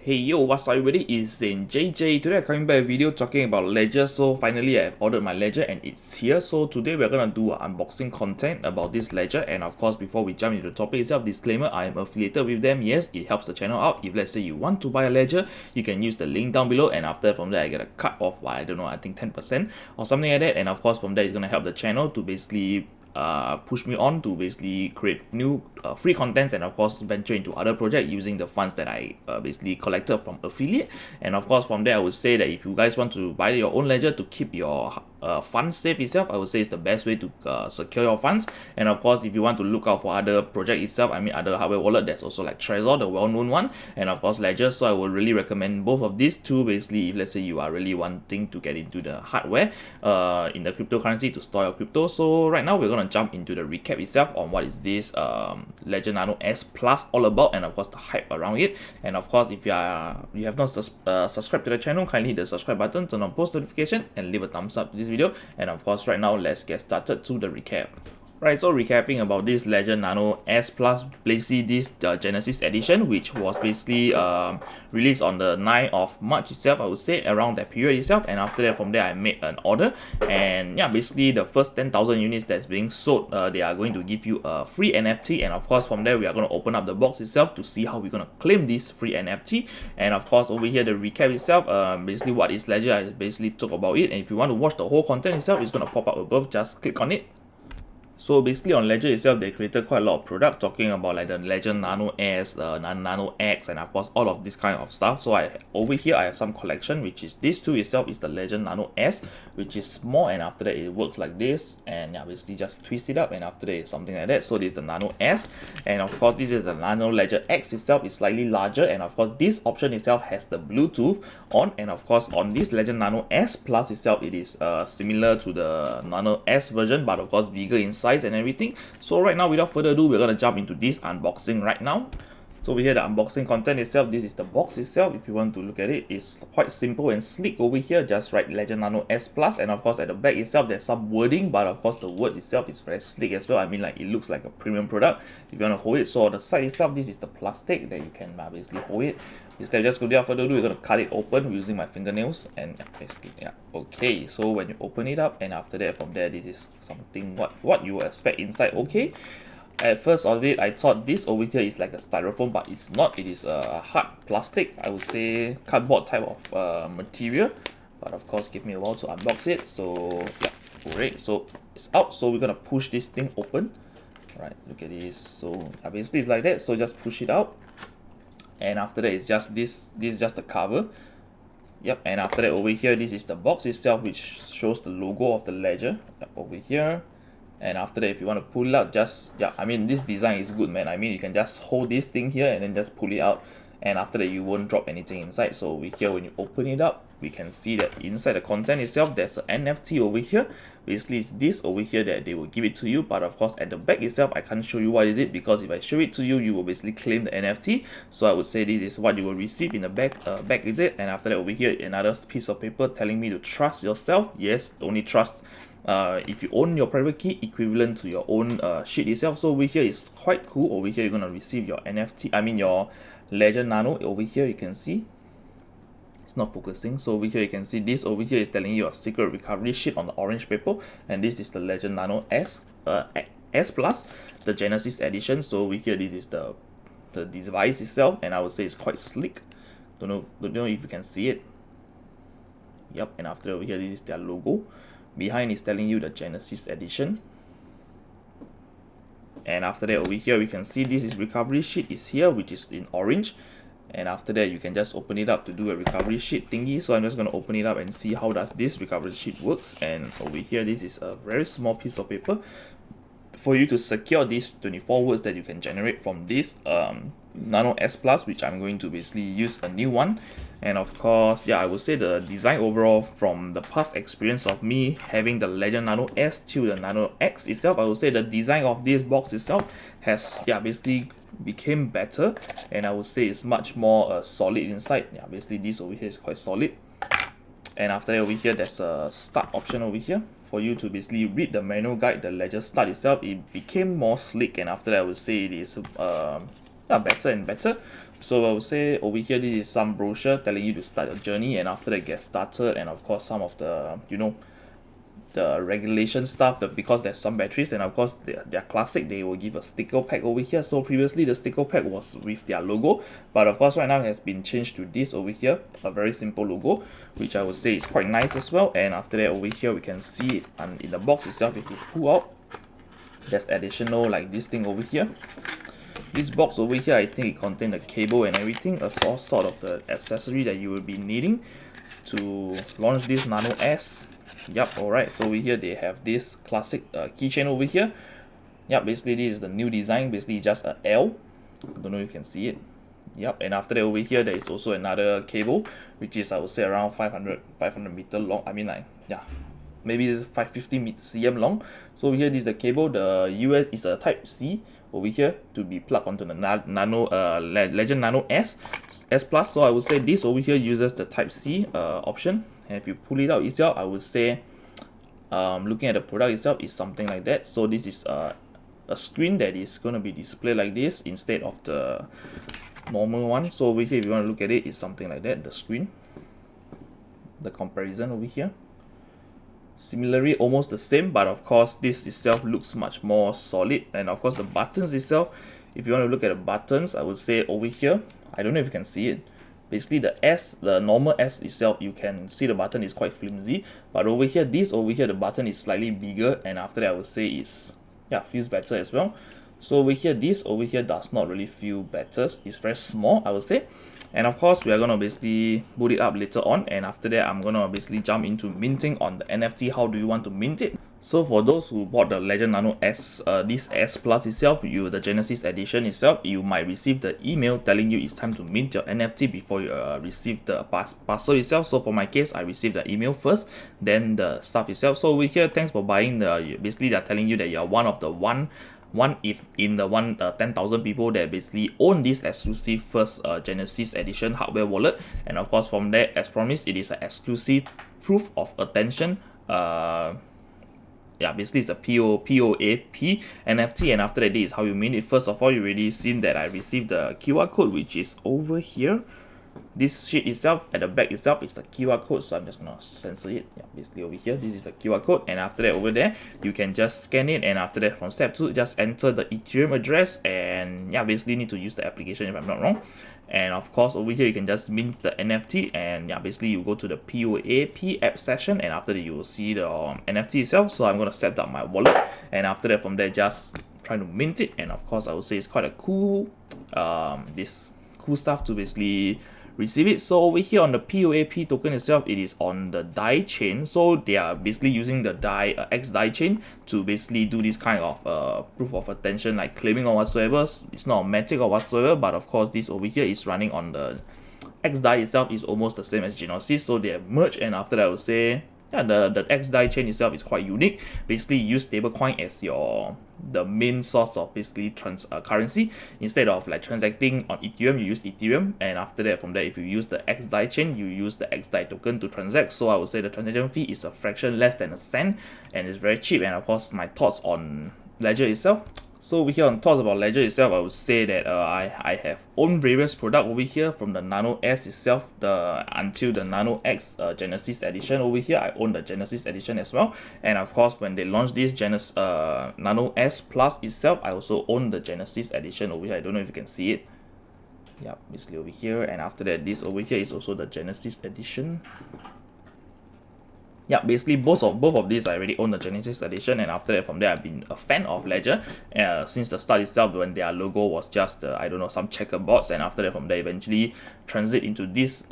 Hey yo, what's up everybody, it's JJ. Today I'm coming back with a video talking about ledger. So finally I've ordered my ledger and it's here. So today we're gonna do an unboxing content about this ledger. And of course, before we jump into the topic itself, disclaimer, I am affiliated with them. Yes, it helps the channel out. If let's say you want to buy a ledger, you can use the link down below, and after from there I get a cut of, I don't know, I think 10% or something like that. And of course from there it's gonna help the channel to basically push me on to basically create new free contents, and of course venture into other projects using the funds that I basically collected from affiliate. And of course from there I would say that if you guys want to buy your own ledger to keep your funds safe itself, I would say it's the best way to secure your funds. And of course if you want to look out for other project itself, I mean other hardware wallet, there's also like Trezor, the well-known one, and of course Ledger. So I would really recommend both of these two. Basically, if let's say you are really wanting to get into the hardware in the cryptocurrency to store your crypto. So right now we're gonna jump into the recap itself on what is this Ledger Nano S Plus all about, and of course the hype around it. And of course if you have not subscribed to the channel, kindly hit the subscribe button, turn on post notification, and leave a thumbs up to this video. And of course right now let's get started to the recap. Right, so recapping about this Ledger Nano S Plus, basically this Genesis edition, which was basically released on the 9th of March itself, I would say, around that period itself. And after that, from there I made an order, and yeah, basically the first 10,000 units that's being sold, they are going to give you a free NFT. And of course from there we are going to open up the box itself to see how we're going to claim this free NFT. And of course over here the recap itself, basically what is Ledger, I basically talk about it. And if you want to watch the whole content itself, it's going to pop up above, just click on it. So basically on Ledger itself, they created quite a lot of products talking about like the Ledger Nano S, Nano X, and of course all of this kind of stuff. So over here I have some collection, which is this two itself is the Ledger Nano S, which is small, and after that it works like this, and yeah, basically just twist it up, and after that it's something like that. So this is the Nano S, and of course this is the Nano Ledger X itself, is slightly larger, and of course this option itself has the Bluetooth on. And of course on this Ledger Nano S Plus itself, it is similar to the Nano S version, but of course bigger in size and everything. So right now, without further ado, we're gonna jump into this unboxing right now. So over here, the unboxing content itself, this is the box itself. If you want to look at it, it's quite simple and sleek over here. Just write Ledger Nano S Plus, and of course at the back itself there's some wording, but of course the word itself is very sleek as well. I mean, like, it looks like a premium product if you want to hold it. So on the side itself, this is the plastic that you can basically hold it. Instead, just go without further ado, we're gonna cut it open using my fingernails, and basically, yeah, okay. So when you open it up, and after that, from there, this is something what you expect inside. Okay. At first of it, I thought this over here is like a styrofoam, but it's not. It is a hard plastic, I would say cardboard type of material. But of course, give me a while to unbox it. So yeah, great. So it's out. So we're gonna push this thing open. Right, look at this. So basically it's like that. So just push it out, and after that it's just this. This is just the cover. Yep. And after that over here, this is the box itself, which shows the logo of the Ledger. Yep, over here. And after that, if you want to pull it out, just, yeah, I mean, this design is good, man. I mean, you can just hold this thing here and then just pull it out, and after that you won't drop anything inside. So over here, when you open it up, we can see that inside the content itself, there's an NFT over here. Basically it's this over here that they will give it to you, but of course at the back itself I can't show you what is it, because if I show it to you, you will basically claim the NFT. So I would say this is what you will receive in the back is it. And after that over here, another piece of paper telling me to trust yourself. Yes, only trust if you own your private key equivalent to your own sheet itself. So over here is quite cool. Over here you're gonna receive your NFT, I mean your Ledger Nano. Over here you can see it's not focusing. So over here you can see this over here is telling you a secret recovery sheet on the orange paper, and this is the Ledger Nano S Plus, the Genesis edition. So over here this is the device itself, and I would say it's quite sleek. Don't know if you can see it. Yep. And after over here, this is their logo. Behind is telling you the Genesis edition. And after that over here we can see this is recovery sheet is here, which is in orange. And after that you can just open it up to do a recovery sheet thingy. So I'm just going to open it up and see how does this recovery sheet works. And over here, this is a very small piece of paper for you to secure these 24 words that you can generate from this Nano S Plus, which I'm going to basically use a new one. And of course, yeah, I would say the design overall, from the past experience of me having the Ledger Nano S to the Nano X itself, I would say the design of this box itself has, yeah, basically became better, and I would say it's much more solid inside. Yeah, basically this over here is quite solid. And after that over here, there's a start option over here for you to basically read the manual guide. The Ledger start itself, it became more sleek, and after that I would say it is better and better. So I would say over here, this is some brochure telling you to start your journey, and after that get started, and of course some of the the regulation stuff, because there's some batteries, and of course they're classic, they will give a sticker pack over here. So previously the sticker pack was with their logo, but of course right now it has been changed to this over here, a very simple logo, which I would say is quite nice as well. And after that over here we can see it, and in the box itself, if you pull out, there's additional like this thing over here. This box over here, I think it contains a cable and everything, a sort of the accessory that you will be needing to launch this Nano S. Yep, alright, so over here they have this classic keychain over here. Yep, basically this is the new design, basically just a L. I don't know if you can see it. Yep, and after that over here there is also another cable, which is I would say around 500 meter long. I mean, like, yeah, maybe it's 550 cm long. So over here this is the cable. The US is a type C over here to be plugged onto the Legend Nano S Plus. So I would say this over here uses the type C option, and if you pull it out itself, I would say looking at the product itself is something like that. So this is a screen that is going to be displayed like this instead of the normal one. So over here if you want to look at it, it's something like that, the screen, the comparison over here. Similarly, almost the same, but of course this itself looks much more solid. And of course the buttons itself, if you want to look at the buttons, I would say over here, I don't know if you can see it, basically the normal S itself, you can see the button is quite flimsy, but over here, the button is slightly bigger, and after that I would say it's, yeah, feels better as well. So over here, this over here does not really feel better, it's very small, I would say. And of course we are going to basically boot it up later on, and after that I'm going to basically jump into minting on the NFT. How do you want to mint it? So for those who bought the Legend Nano S, this S Plus itself, the Genesis edition itself, you might receive the email telling you it's time to mint your NFT before you receive the parcel itself. So for my case, I received the email first, then the stuff itself. So over here, thanks for buying basically they're telling you that you're one of the 10,000 people that basically own this exclusive first Genesis edition hardware wallet. And of course from there, as promised, it is an exclusive proof of attention. Yeah, basically it's a POAP NFT, and after that is how you mint it. First of all, you already seen that I received the QR code, which is over here. This sheet itself, at the back itself, is the QR code, so I'm just gonna censor it. Yeah, basically over here, this is the QR code, and after that over there, you can just scan it, and after that from step 2, just enter the Ethereum address, and yeah, basically need to use the application if I'm not wrong. And of course over here you can just mint the NFT, and yeah, basically you go to the POAP app session, and after that you will see the NFT itself. So I'm gonna set up my wallet, and after that from there just try to mint it. And of course I would say it's quite a cool this cool stuff to basically receive it. So over here on the POAP token itself, it is on the DAI chain. So they are basically using the DAI XDAI chain to basically do this kind of proof of attention, like claiming or whatsoever. It's not matic or whatsoever, but of course this over here is running on the XDAI itself, is almost the same as Genesis. So they have merged, and after that I would say, yeah, the XDAI chain itself is quite unique. Basically you use stablecoin as the main source of basically currency. Instead of like transacting on Ethereum, you use Ethereum, and after that from there, if you use the XDAI chain, you use the XDAI token to transact. So I would say the transaction fee is a fraction less than a cent, and it's very cheap. And of course my thoughts on Ledger itself. So over here on thoughts about Ledger itself, I would say that I have owned various products over here, from the Nano S itself until the Nano X Genesis edition. Over here I own the Genesis edition as well, and of course when they launched this Nano S Plus itself, I also own the Genesis edition over here. I don't know if you can see it. Yeah, basically over here, and after that this over here is also the Genesis edition. Yeah, basically both of these I already own the Genesis edition, and after that from there I've been a fan of Ledger since the start itself, when their logo was just I don't know, some checkerboards, and after that from there eventually transit into this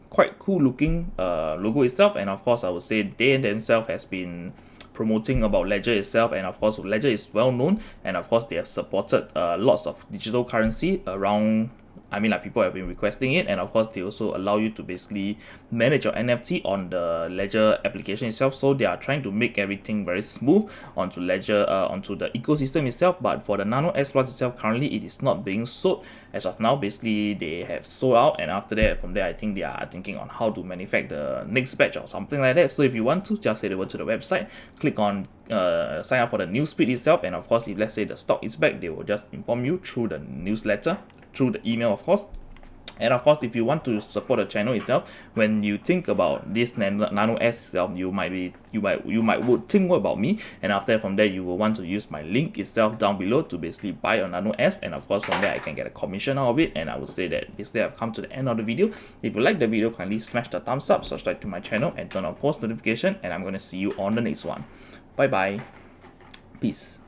quite cool looking logo itself. And of course I would say they themselves has been promoting about Ledger itself, and of course Ledger is well known, and of course they have supported lots of digital currency around I mean, like, people have been requesting it, and of course they also allow you to basically manage your NFT on the Ledger application itself. So they are trying to make everything very smooth onto Ledger, onto the ecosystem itself. But for the Nano S Plus itself, currently it is not being sold as of now. Basically they have sold out, and after that, from there, I think they are thinking on how to manufacture the next batch or something like that. So if you want to, just head over to the website, click on sign up for the newsfeed itself, and of course if let's say the stock is back, they will just inform you through the newsletter, through the email, of course. And of course, if you want to support the channel itself, when you think about this Nano S itself, you would think more about me, and after from there you will want to use my link itself down below to basically buy a Nano S, and of course from there I can get a commission out of it. And I would say that basically I've come to the end of the video. If you like the video, kindly smash the thumbs up, subscribe to my channel, and turn on post notification, and I'm going to see you on the next one. Bye bye. Peace.